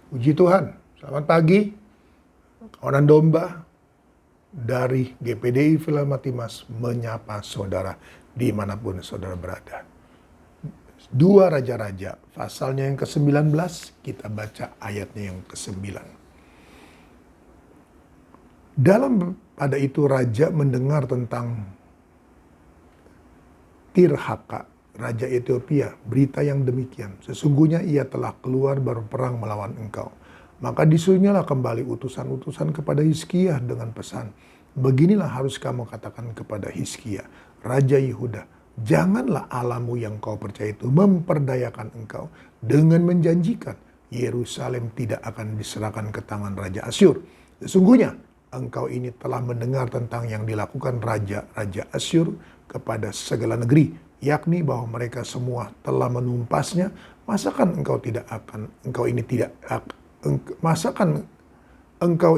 Puji Tuhan, selamat pagi, kawanan domba dari GPDI Filamati Mas menyapa saudara dimanapun saudara berada. 2 Raja-Raja, pasalnya yang ke-19, kita baca ayatnya yang ke-9. Pada itu raja mendengar tentang Tirhaka, Raja Ethiopia, berita yang demikian. Sesungguhnya ia telah keluar berperang melawan engkau. Maka disuruhnyalah kembali utusan-utusan kepada Hizkia dengan pesan, beginilah harus kamu katakan kepada Hizkia, Raja Yehuda, janganlah Allahmu yang kau percaya itu memperdayakan engkau dengan menjanjikan Yerusalem tidak akan diserahkan ke tangan Raja Asyur. Sesungguhnya engkau ini telah mendengar tentang yang dilakukan Raja Asyur kepada segala negeri, yakni bahwa mereka semua telah menumpasnya. Masakan engkau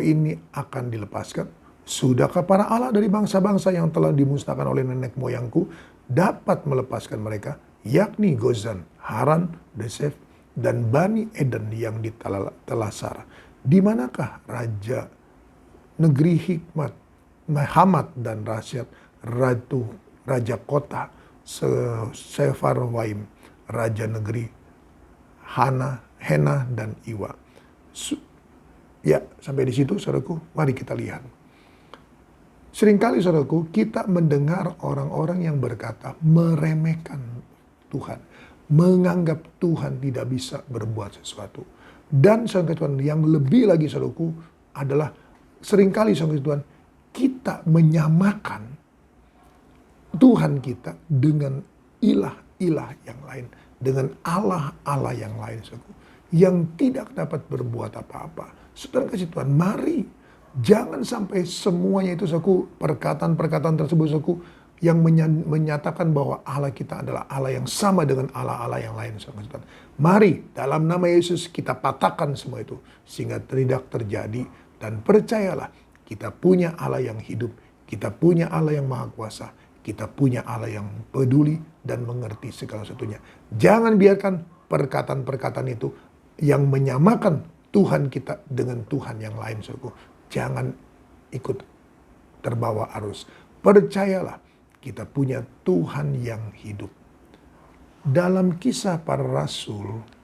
ini akan dilepaskan? Sudahkah para Allah dari bangsa-bangsa yang telah dimusnahkan oleh nenek moyangku dapat melepaskan mereka, yakni Gozan, Haran, Desef, dan Bani Eden yang di Telasar? Di manakah Raja negeri Hikmat, Hamat dan Rasyad, Raja kota Sefarwaim, Raja negeri Hena dan Iwa? Ya, sampai di situ saudaraku, mari kita lihat. Seringkali saudaraku, kita mendengar orang-orang yang berkata meremehkan Tuhan, menganggap Tuhan tidak bisa berbuat sesuatu. Dan saudara Tuhan, yang lebih lagi saudaraku adalah seringkali saudara Tuhan, kita menyamakan Tuhan kita dengan ilah-ilah yang lain, dengan Allah-Allah yang lain, saudaraku, yang tidak dapat berbuat apa-apa. Saudara kasih Tuhan, mari jangan sampai semuanya itu, saudaraku, perkataan-perkataan tersebut, saudaraku, yang menyatakan bahwa Allah kita adalah Allah yang sama dengan Allah-Allah yang lain, saudara kasih Tuhan. Mari dalam nama Yesus kita patahkan semua itu sehingga tidak terjadi, dan percayalah kita punya Allah yang hidup, kita punya Allah yang maha kuasa, kita punya Allah yang peduli dan mengerti segala sesuatunya. Jangan biarkan perkataan-perkataan itu yang menyamakan Tuhan kita dengan Tuhan yang lain, saudaraku. Jangan ikut terbawa arus. Percayalah kita punya Tuhan yang hidup. Dalam Kisah Para Rasul,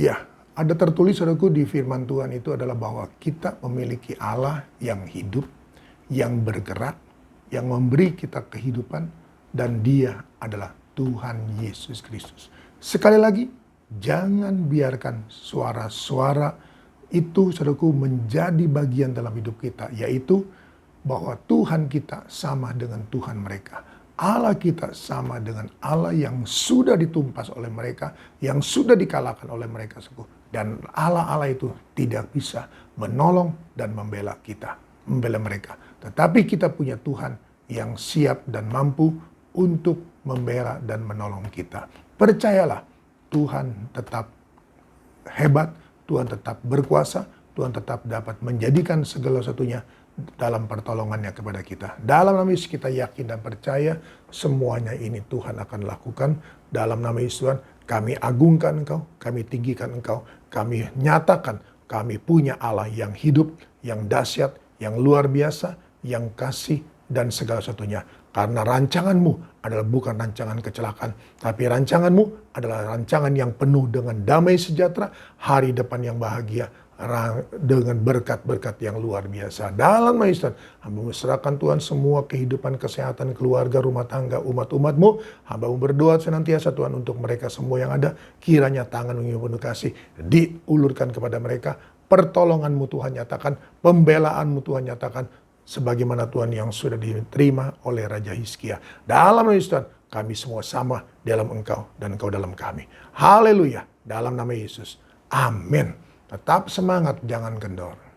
ya, ada tertulis saudaraku di firman Tuhan itu adalah bahwa kita memiliki Allah yang hidup, yang bergerak, yang memberi kita kehidupan, dan Dia adalah Tuhan Yesus Kristus. Sekali lagi, jangan biarkan suara-suara itu saudaraku menjadi bagian dalam hidup kita, yaitu bahwa Tuhan kita sama dengan Tuhan mereka. Allah kita sama dengan Allah yang sudah ditumpas oleh mereka, yang sudah dikalahkan oleh mereka. Dan Allah-Allah itu tidak bisa menolong dan membela kita, membela mereka. Tetapi kita punya Tuhan yang siap dan mampu untuk membela dan menolong kita. Percayalah, Tuhan tetap hebat, Tuhan tetap berkuasa, Tuhan tetap dapat menjadikan segala sesuatunya dalam pertolongannya kepada kita. Dalam nama Yesus kita yakin dan percaya semuanya ini Tuhan akan lakukan. Dalam nama Yesus Tuhan, kami agungkan Engkau, kami tinggikan Engkau, kami nyatakan kami punya Allah yang hidup, yang dahsyat, yang luar biasa, yang kasih dan segala sesuatunya. Karena rancanganmu adalah bukan rancangan kecelakaan, tapi rancanganmu adalah rancangan yang penuh dengan damai sejahtera, hari depan yang bahagia, dengan berkat-berkat yang luar biasa. Dalam nama Yesus, hamba serahkan Tuhan semua kehidupan, kesehatan, keluarga, rumah tangga, umat-umatmu. Hamba berdoa senantiasa Tuhan untuk mereka semua yang ada. Kiranya tangan-Mu yang penuh kasih diulurkan kepada mereka. Pertolongan-Mu Tuhan nyatakan, pembelaan-Mu Tuhan nyatakan, sebagaimana Tuhan yang sudah diterima oleh Raja Hizkia. Dalam nama Yesus Tuhan, kami semua sama dalam Engkau dan Engkau dalam kami. Haleluya, dalam nama Yesus. Amin. Tetap semangat, jangan kendor.